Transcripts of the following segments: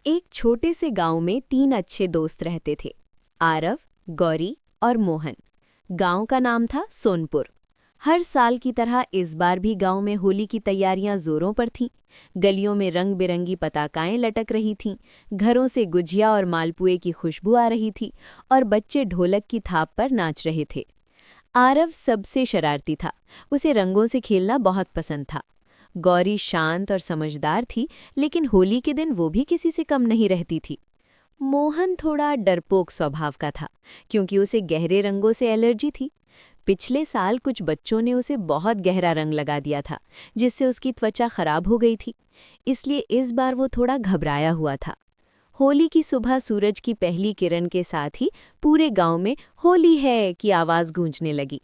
एक छोटे से गांव में 3 अच्छे दोस्त रहते थे। आरव, गौरी और मोहन। गांव का नाम था सोनपुर। हर साल की तरह इस बार भी गांव में होली की तैयारियां जोरों पर थीं। गलियों में रंग बिरंगी पताकाएं लटक रही थीं, घरों से गुजिया और मालपुए की खुशबू आ रही थी और बच्चे ढोलक की थाप पर नाच रहे थे। आरव सबसे शरारती था, उसे रंगों से खेलना बहुत पसंद था। गौरी शांत और समझदार थी, लेकिन होली के दिन वो भी किसी से कम नहीं रहती थी। मोहन थोड़ा डरपोक स्वभाव का था, क्योंकि उसे गहरे रंगों से एलर्जी थी। पिछले साल कुछ बच्चों ने उसे बहुत गहरा रंग लगा दिया था, जिससे उसकी त्वचा खराब हो गई थी। इसलिए इस बार वो थोड़ा घबराया हुआ था। होली की सुबह सूरज की पहली किरण के साथ ही पूरे गांव में होली है की आवाज गूंजने लगी।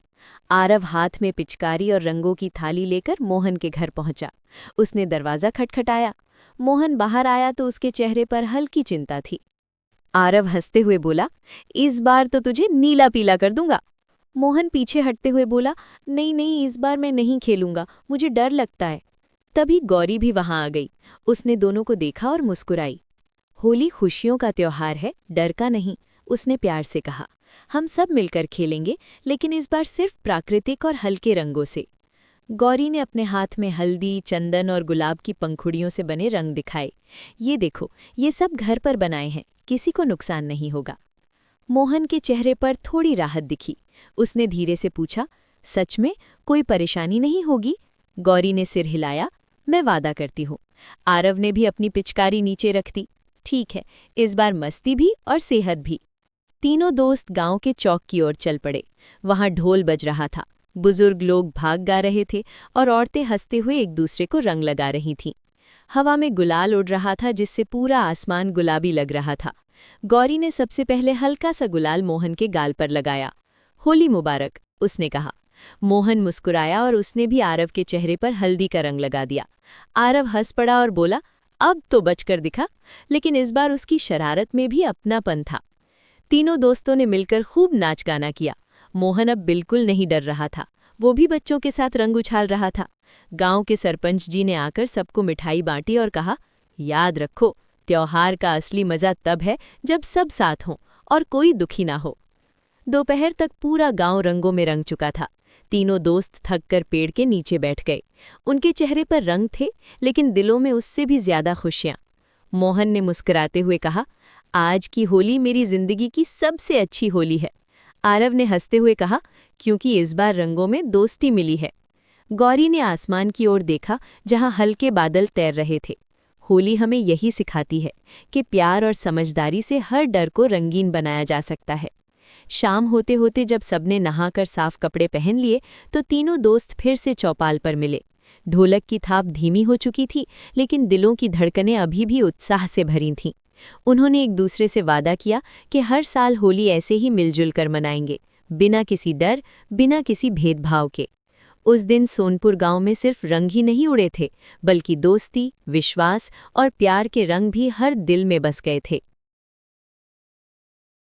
आरव हाथ में पिचकारी और रंगों की थाली लेकर मोहन के घर पहुंचा। उसने दरवाजा खटखटाया। मोहन बाहर आया तो उसके चेहरे पर हल्की चिंता थी। आरव हंसते हुए बोला, इस बार तो तुझे नीला पीला कर दूंगा। मोहन पीछे हटते हुए बोला, नहीं नहीं, इस बार मैं नहीं खेलूंगा, मुझे डर लगता है। तभी गौरी भी वहां आ गई। उसने दोनों को देखा और मुस्कुराई। होली खुशियों का त्योहार है, डर का नहीं, उसने प्यार से कहा। हम सब मिलकर खेलेंगे, लेकिन इस बार सिर्फ प्राकृतिक और हल्के रंगों से। गौरी ने अपने हाथ में हल्दी, चंदन और गुलाब की पंखुड़ियों से बने रंग दिखाए। ये देखो, ये सब घर पर बनाए हैं, किसी को नुकसान नहीं होगा। मोहन के चेहरे पर थोड़ी राहत दिखी। उसने धीरे से पूछा, सच में कोई परेशानी नहीं होगी? गौरी ने सिर हिलाया, मैं वादा करती हूँ। आरव ने भी अपनी पिचकारी नीचे रख दी। ठीक है, इस बार मस्ती भी और सेहत भी। तीनों दोस्त गांव के चौक की ओर चल पड़े। वहां ढोल बज रहा था, बुजुर्ग लोग भाग गा रहे थे और औरतें हंसते हुए एक दूसरे को रंग लगा रही थीं। हवा में गुलाल उड़ रहा था, जिससे पूरा आसमान गुलाबी लग रहा था। गौरी ने सबसे पहले हल्का सा गुलाल मोहन के गाल पर लगाया। होली मुबारक, उसने कहा। मोहन मुस्कुराया और उसने भी आरव के चेहरे पर हल्दी का रंग लगा दिया। आरव हंस पड़ा और बोला, अब तो बचकर दिखा। लेकिन इस बार उसकी शरारत में भी अपनापन था। तीनों दोस्तों ने मिलकर खूब नाच गाना किया। मोहन अब बिल्कुल नहीं डर रहा था, वो भी बच्चों के साथ रंग उछाल रहा था। गांव के सरपंच जी ने आकर सबको मिठाई बांटी और कहा, याद रखो, त्योहार का असली मजा तब है जब सब साथ हों और कोई दुखी ना हो। दोपहर तक पूरा गांव रंगों में रंग चुका था। तीनों दोस्त थककर पेड़ के नीचे बैठ गए। उनके चेहरे पर रंग थे, लेकिन दिलों में उससे भी ज्यादा खुशियां। मोहन ने मुस्कुराते हुए कहा, आज की होली मेरी जिंदगी की सबसे अच्छी होली है। आरव ने हंसते हुए कहा, क्योंकि इस बार रंगों में दोस्ती मिली है। गौरी ने आसमान की ओर देखा, जहां हल्के बादल तैर रहे थे। होली हमें यही सिखाती है कि प्यार और समझदारी से हर डर को रंगीन बनाया जा सकता है। शाम होते होते जब सबने नहाकर साफ कपड़े पहन लिए, तो तीनों दोस्त फिर से चौपाल पर मिले। ढोलक की थाप धीमी हो चुकी थी, लेकिन दिलों की धड़कनें अभी भी उत्साह से भरी थीं। उन्होंने एक दूसरे से वादा किया कि हर साल होली ऐसे ही मिलजुल कर मनाएंगे, बिना किसी डर, बिना किसी भेदभाव के। उस दिन सोनपुर गांव में सिर्फ रंग ही नहीं उड़े थे, बल्कि दोस्ती, विश्वास और प्यार के रंग भी हर दिल में बस गए थे।